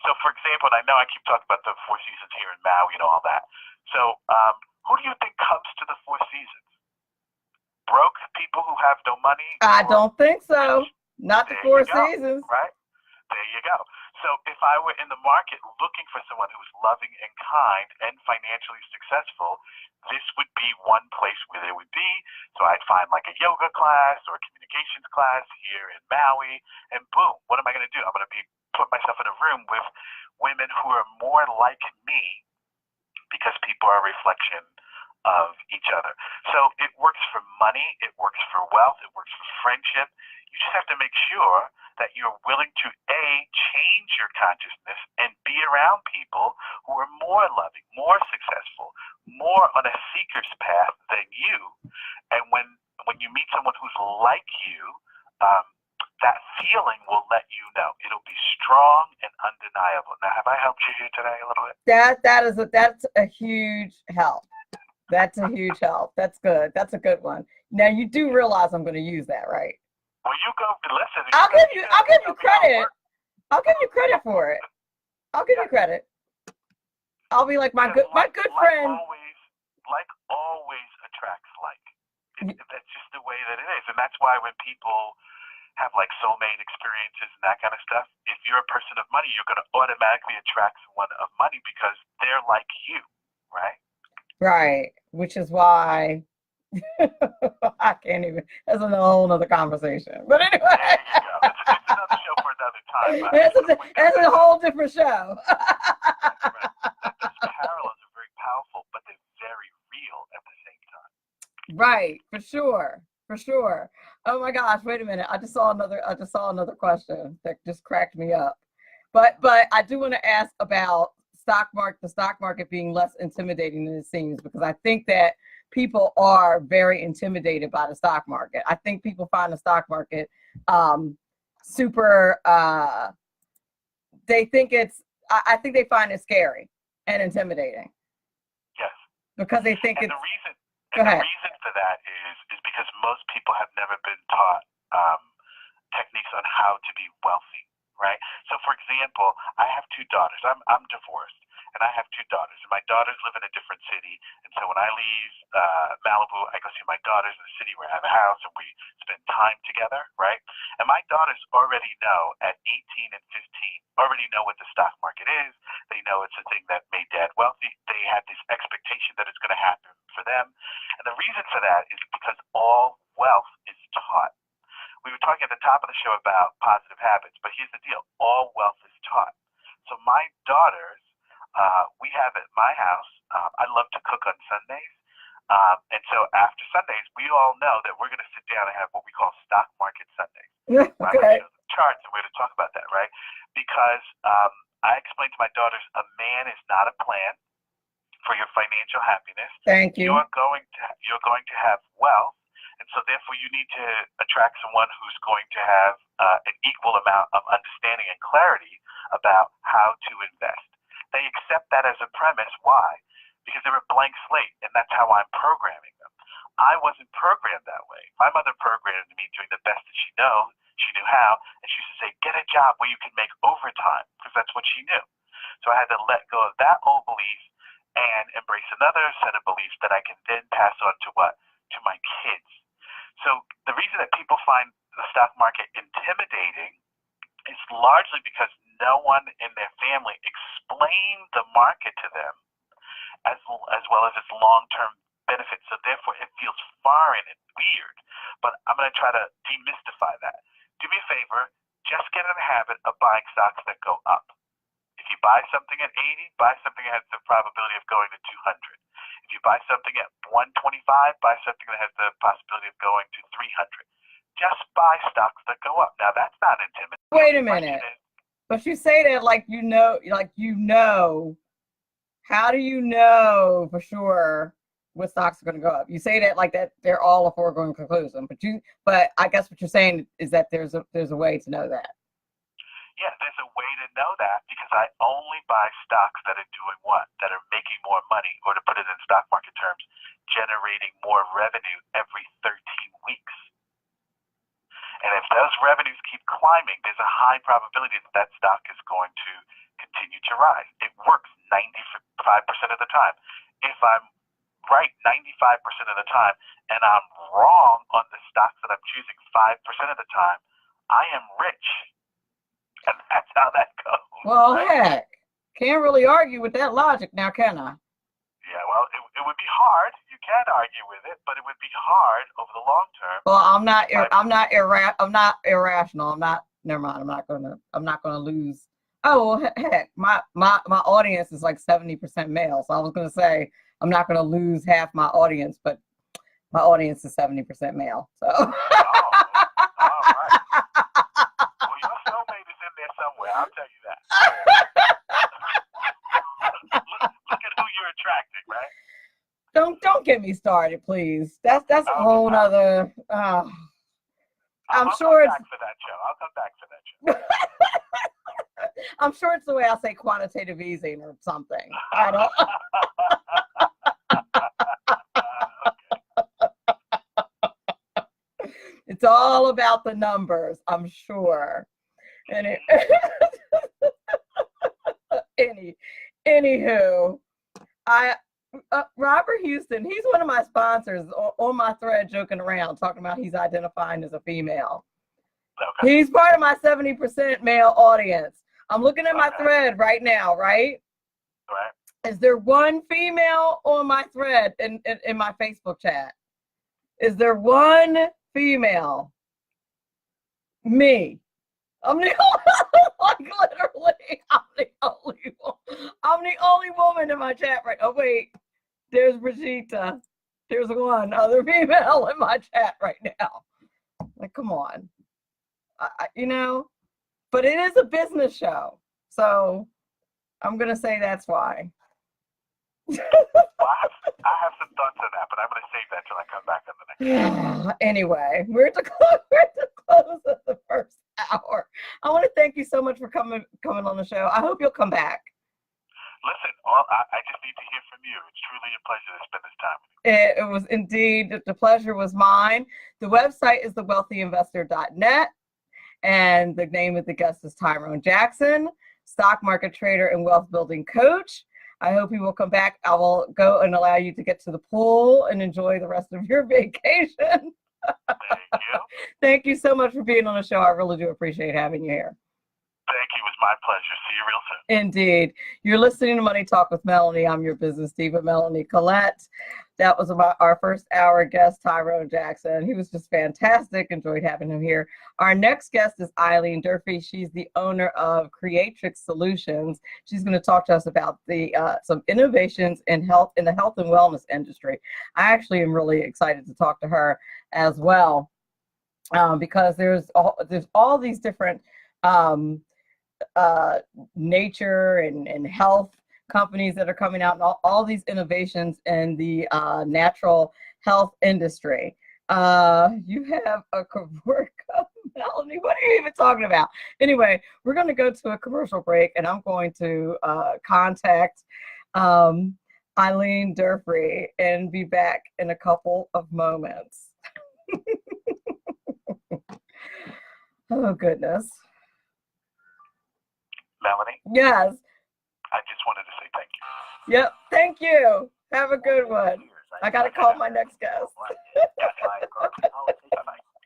So, for example, and I know I keep talking about the Four Seasons here in Maui and all that. So who do you think comes to the Four Seasons? Broke people who have no money? I don't think so. Not the Four Seasons. Right? There you go. So if I were in the market looking for someone who's loving and kind and financially successful, this would be one place where they would be. So I'd find like a yoga class or a communications class here in Maui, and boom, what am I going to do? I'm going to put myself in a room with women who are more like me, because people are a reflection of each other. So it works for money, it works for wealth, it works for friendship. You just have to make sure that you're willing to A, change your consciousness and be around people who are more loving, more successful, more on a seeker's path than you. And when you meet someone who's like you, that feeling will let you know. It'll be strong and undeniable. Now, have I helped you here today a little bit? That's a huge help. That's a huge help. That's good. That's a good one. Now you do realize I'm going to use that, right? Well, you go listen. I'll give you credit. I'll give you credit for it. I'll give you credit. I'll be like my good friend. Like always attracts like. That's just the way that it is, and that's why when people have like soulmate experiences and that kind of stuff, if you're a person of money, you're going to automatically attract someone of money because they're like you, right? Right, which is why I can't even. That's a whole nother conversation. But anyway, there you go. It's another show for another time. That's a whole different show. Right. Those parallels are very powerful, but they're very real at the same time. Right, for sure. Oh my gosh, wait a minute. I just saw another question that just cracked me up. But I do want to ask about the stock market being less intimidating than it seems, because I think that people are very intimidated by the stock market. I think people find the stock market super they think I think they find it scary and intimidating. Yes. Because they think the reason for that is because most people have never been taught techniques on how to be wealthy, right? So, for example, I have two daughters. I'm divorced, and I have two daughters. And my daughters live in a different city, and so when I leave Malibu, I go see my daughters in the city where I have a house, and we spend time together, right? And my daughters already know at 18 and 15, already know what the stock market is. They know it's a thing that made dad wealthy. They have this expectation that it's going to happen for them. And the reason for that is because all wealth is taught. We were talking at the top of the show about positive habits, but here's the deal. All wealth is taught. So my daughters, we have at my house, I love to cook on Sundays. And so after Sundays, we all know that we're going to sit down and have what we call stock market Sundays. Okay. I'm going to show the charts and we're going to talk about that, right? Because I explained to my daughters, a man is not a plan for your financial happiness. Thank you. You're going to have wealth. And so therefore you need to attract someone who's going to have an equal amount of understanding and clarity about how to invest. They accept that as a premise. Why? Because they're a blank slate, and that's how I'm programming them. I wasn't programmed that way. My mother programmed me doing the best that she knew how, and she used to say, get a job where you can make overtime, because that's what she knew. So I had to let go of that old belief and embrace another set of beliefs that I can then pass on to what? To my kids. So the reason that people find the stock market intimidating is largely because no one in their family explained the market to them as well as its long-term benefits. So therefore it feels foreign and weird. But I'm going to try to demystify that. Do me a favor, just get in the habit of buying stocks that go up. If you buy something at 80, buy something that has the probability of going to 200. If you buy something at 125, buy something that has the possibility of going to 300. Just buy stocks that go up. Now, that's not intimidating. Wait a minute. But you say that like you know. How do you know for sure what stocks are going to go up? You say that like that they're all a foregone conclusion. But I guess what you're saying is that there's a way to know that. Yeah, there's a way to know that because I only buy stocks that are doing what? That are making more money, or to put it in stock market terms, generating more revenue every 13 weeks. And if those revenues keep climbing, there's a high probability that that stock is going to continue to rise. It works 95% of the time. If I'm right 95% of the time and I'm wrong on the stocks that I'm choosing 5% of the time, I am rich. And that's how that goes. Well, heck, can't really argue with that logic now, can I? Yeah, well, it would be hard. You can argue with it, but it would be hard over the long term. Well, I'm not irrational. Never mind. I'm not gonna lose. Oh, well, heck, my audience is like 70% male, so I was gonna say I'm not gonna lose half my audience, but my audience is 70% male. So. Oh, all right. Well, you're get me started, please. That's a whole nother. I'm sure it's. Back for that show. I'll come back for that show. I'm sure it's the way I say quantitative easing or something. I don't. It's all about the numbers, I'm sure. And anywho, Robert Houston, he's one of my sponsors on my thread, joking around, talking about he's identifying as a female. Okay. He's part of my 70% male audience. I'm looking at my thread right now, right? Right. Is there one female on my thread in my Facebook chat? Is there one female? Me. I'm the like literally, I'm the only woman in my chat right. Oh wait, there's Brigitte. There's one other female in my chat right now. Like, come on, but it is a business show, so I'm gonna say that's why. Well, I have some thoughts on that, but I'm gonna save that till I come back on the next. Anyway, we're to close at the first hour. I want to thank you so much for coming on the show. I hope you'll come back. Listen, I just need to hear from you. It's truly a pleasure to spend this time with you. It was indeed. The pleasure was mine. The website is thewealthyinvestor.net, and the name of the guest is Tyrone Jackson, stock market trader and wealth building coach. I hope you will come back. I will go and allow you to get to the pool and enjoy the rest of your vacation. Thank you. Thank you so much for being on the show. I really do appreciate having you here. Thank you. It was my pleasure. See you real soon. Indeed. You're listening to Money Talk with Melanie. I'm your business diva, Melanie Collette. That was our first hour guest, Tyrone Jackson. He was just fantastic. Enjoyed having him here. Our next guest is Eileen Durfee. She's the owner of Creatrix Solutions. She's going to talk to us about some innovations in the health and wellness industry. I actually am really excited to talk to her as well, because there's all these different nature and health companies that are coming out, and all these innovations in the natural health industry. You have a Melanie, what are you even talking about? Anyway, we're going to go to a commercial break, and I'm going to contact Eileen Durfee and be back in a couple of moments. Oh, goodness. Melanie? Yes. I just wanted to say thank you. Yep. Thank you. Have a good one. I got to call my next guest.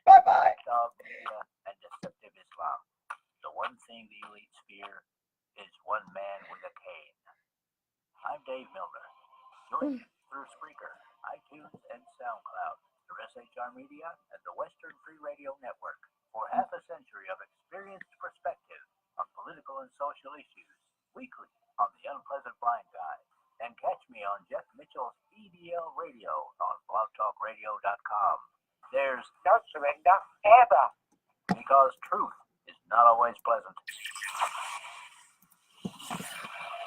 Bye-bye. And deceptive Islam. The one thing the elites fear is one man with a cane. I'm Dave Milner. Join me through Spreaker, iTunes, and SoundCloud, through SHR Media and the Western Free Radio Network for half a century of experienced perspective on political and social issues, weekly on The Unpleasant Blind Guy. And catch me on Jeff Mitchell's EDL Radio on blogtalkradio.com. There's no surrender ever, because truth is not always pleasant.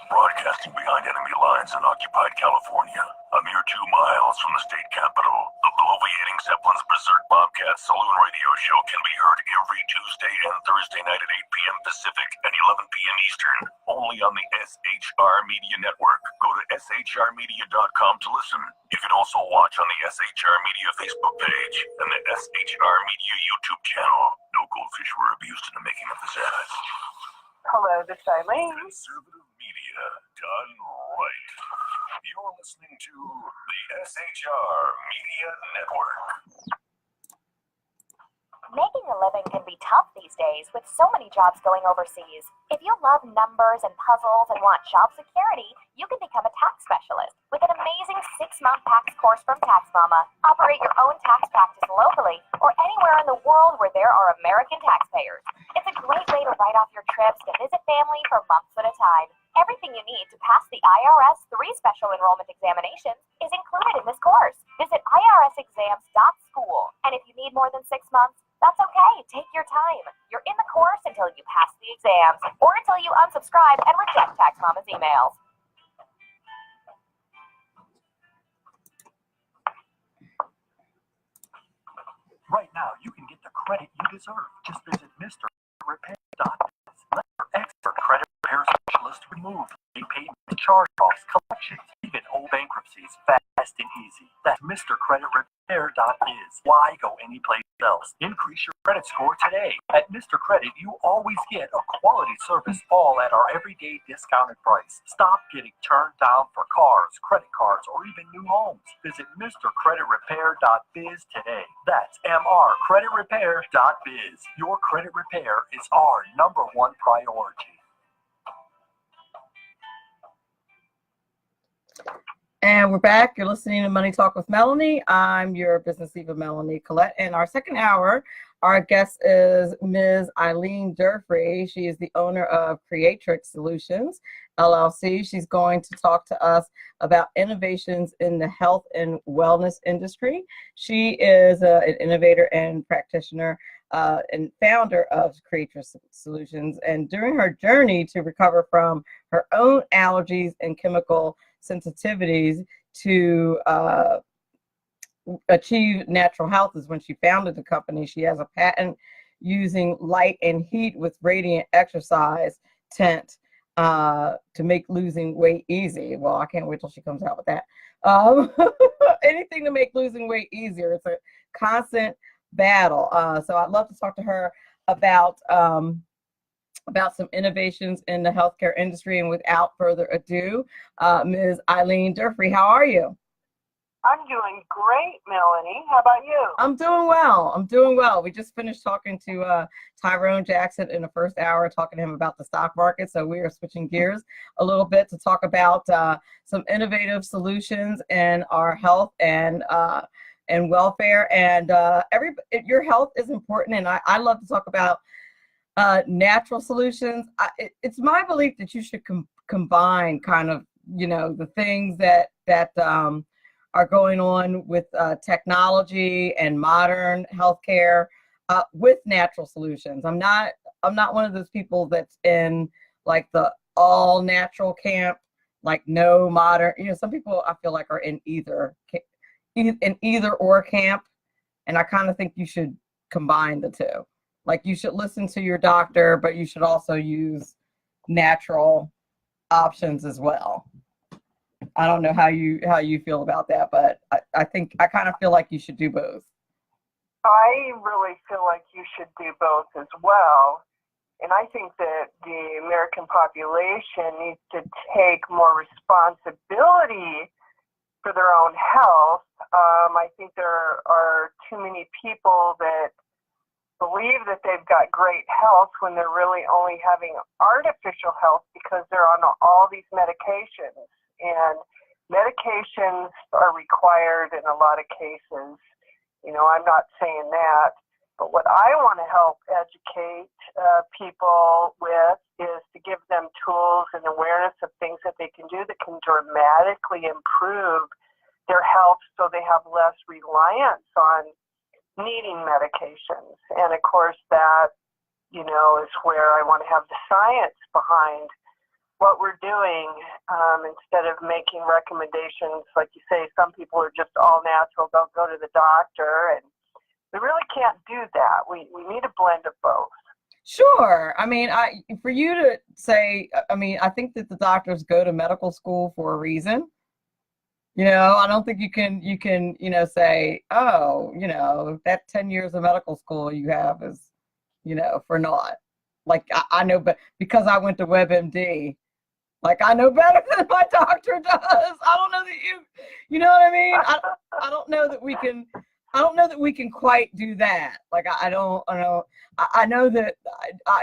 Broadcasting behind enemy lines in occupied California, a mere 2 miles from the state capital, the bloviating Zeppelin's Berserk Bobcat Saloon Radio Show can be heard every Tuesday and Thursday night at 8 p.m. Pacific and 11 p.m. Eastern, only on the SHR Media Network. Go to shrmedia.com to listen. You can also watch on the SHR Media Facebook page and the SHR Media YouTube channel. No goldfish were abused in the making of this ad. Hello, this is Eileen. Conservative media done right. You're listening to the SHR Media Network. Making a living can be tough these days with so many jobs going overseas. If you love numbers and puzzles and want job security, you can become a tax specialist with an amazing 6-month tax course from Tax Mama. Operate your own tax practice locally or anywhere in the world where there are American taxpayers. It's a great way to write off your trips to visit family for months at a time. Everything you need to pass the IRS 3 special enrollment examinations is included in this course. Visit irsexams.school. And if you need more than 6 months, that's okay. Take your time. You're in the course until you pass the exams or until you unsubscribe and reject Tax Mama's emails. Right now, you can get the credit you deserve. Just visit MrCreditRepair.biz. Let your expert credit repair specialist remove late payments, charge-offs, collections, even old bankruptcies fast and easy. That's MrCreditRepair.biz. Why go anyplace else? Increase your credit score today. At Mr. Credit, you always get a quality service, all at our everyday discounted price. Stop getting turned down for cars, credit cards, or even new homes. Visit MrCreditRepair.biz today. That's MrCreditRepair.biz. Your credit repair is our #1 priority. And we're back. You're listening to Money Talk with Melanie. I'm your business diva, Melanie Collette. In our second hour, our guest is Ms. Eileen Durfree. She is the owner of Creatrix Solutions, LLC. She's going to talk to us about innovations in the health and wellness industry. She is an innovator and practitioner and founder of Creatrix Solutions. And during her journey to recover from her own allergies and chemical sensitivities to achieve natural health is when she founded the company. She has a patent using light and heat with radiant exercise tent to make losing weight easy. Well, I can't wait till she comes out with that. Anything to make losing weight easier. It's a constant battle. So I'd love to talk to her about some innovations in the healthcare industry. And without further ado, Ms. Eileen Durfree, how are you? I'm doing great, Melanie. How about you? I'm doing well. I'm doing well. We just finished talking to Tyrone Jackson in the first hour, talking to him about the stock market. So we are switching gears a little bit to talk about some innovative solutions in our health and welfare. And your health is important. And I love to talk about natural solutions. It's my belief that you should combine kind of, the things that are going on with technology and modern healthcare with natural solutions. I'm not one of those people that's in like the all natural camp, like no modern. Some people I feel like are in either or camp, and I kind of think you should combine the two. Like you should listen to your doctor, but you should also use natural options as well. I don't know how you feel about that, but I think I kind of feel like you should do both. I really feel like you should do both as well. And I think that the American population needs to take more responsibility for their own health. I think there are too many people that believe that they've got great health when they're really only having artificial health because they're on all these medications. And medications are required in a lot of cases. I'm not saying that. But what I want to help educate people with is to give them tools and awareness of things that they can do that can dramatically improve their health so they have less reliance on needing medications. And of course that, is where I want to have the science behind what we're doing instead of making recommendations. Like you say, some people are just all natural, don't go to the doctor, and we really can't do that. We need a blend of both. Sure. I mean, for you to say, I think that the doctors go to medical school for a reason. I don't think you can, say, oh, that 10 years of medical school you have is, for naught. Like I know, but because I went to WebMD, like I know better than my doctor does. I don't know that you know what I mean? I don't know that we can quite do that. Like I know that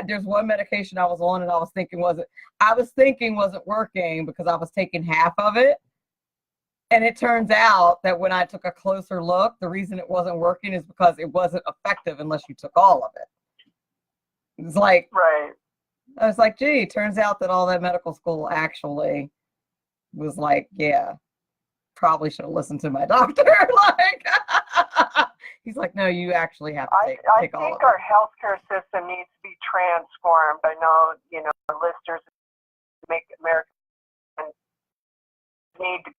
there's one medication I was on and I was thinking wasn't working because I was taking half of it. And it turns out that when I took a closer look, the reason it wasn't working is because it wasn't effective unless you took all of it. It's like, right. I was like, gee, turns out that all that medical school actually was like, yeah, probably should have listened to my doctor. Like, he's like, no, you actually have to take all of it. I think our healthcare system needs to be transformed. I know, listeners make America need to.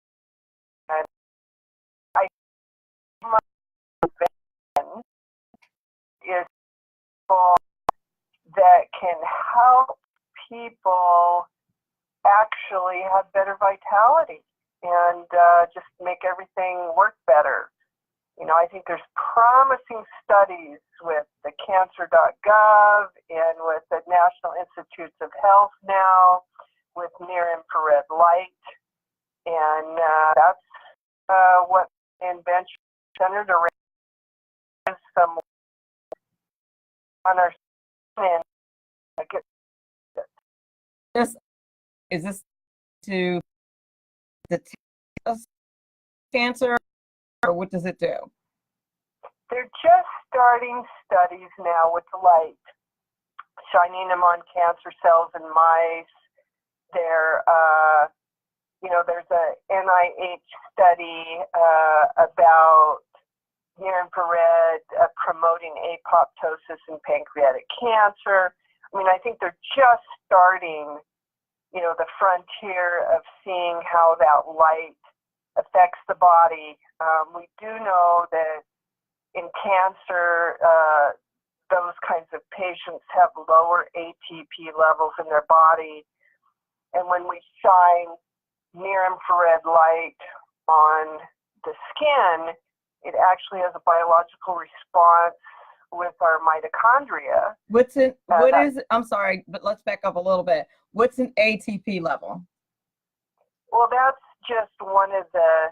And I that can help people actually have better vitality and just make everything work better. You know, I think there's promising studies with the cancer.gov and with the National Institutes of Health now with near-infrared light. And that's what invention centered around some on our skin. Is this to detect cancer, or what does it do? They're just starting studies now with the light, shining them on cancer cells in mice. They're, there's a NIH study about near-infrared promoting apoptosis in pancreatic cancer. I mean, I think they're just starting, the frontier of seeing how that light affects the body. We do know that in cancer, those kinds of patients have lower ATP levels in their body. And when we shine near-infrared light on the skin, it actually has a biological response with our mitochondria. I'm sorry, but let's back up a little bit. What's an ATP level? Well, that's just one of the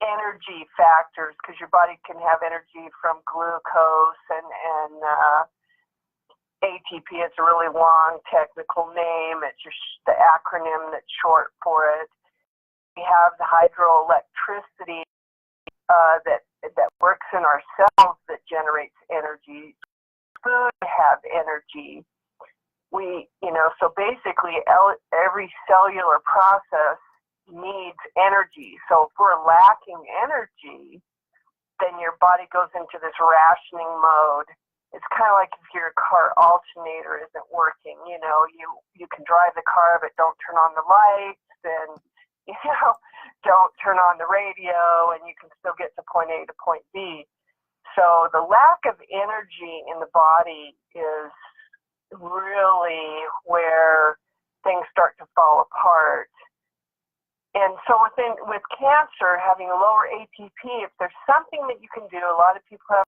energy factors, because your body can have energy from glucose and ATP is a really long technical name. It's just the acronym that's short for it. We have the hydroelectricity that works in our cells that generates energy. Food have energy. So basically every cellular process needs energy. So if we're lacking energy, then your body goes into this rationing mode. It's kind of like if your car alternator isn't working. You can drive the car, but don't turn on the lights, and don't turn on the radio, and you can still get to point A to point B. So the lack of energy in the body is really where things start to fall apart. And so with cancer, having a lower ATP, if there's something that you can do, a lot of people have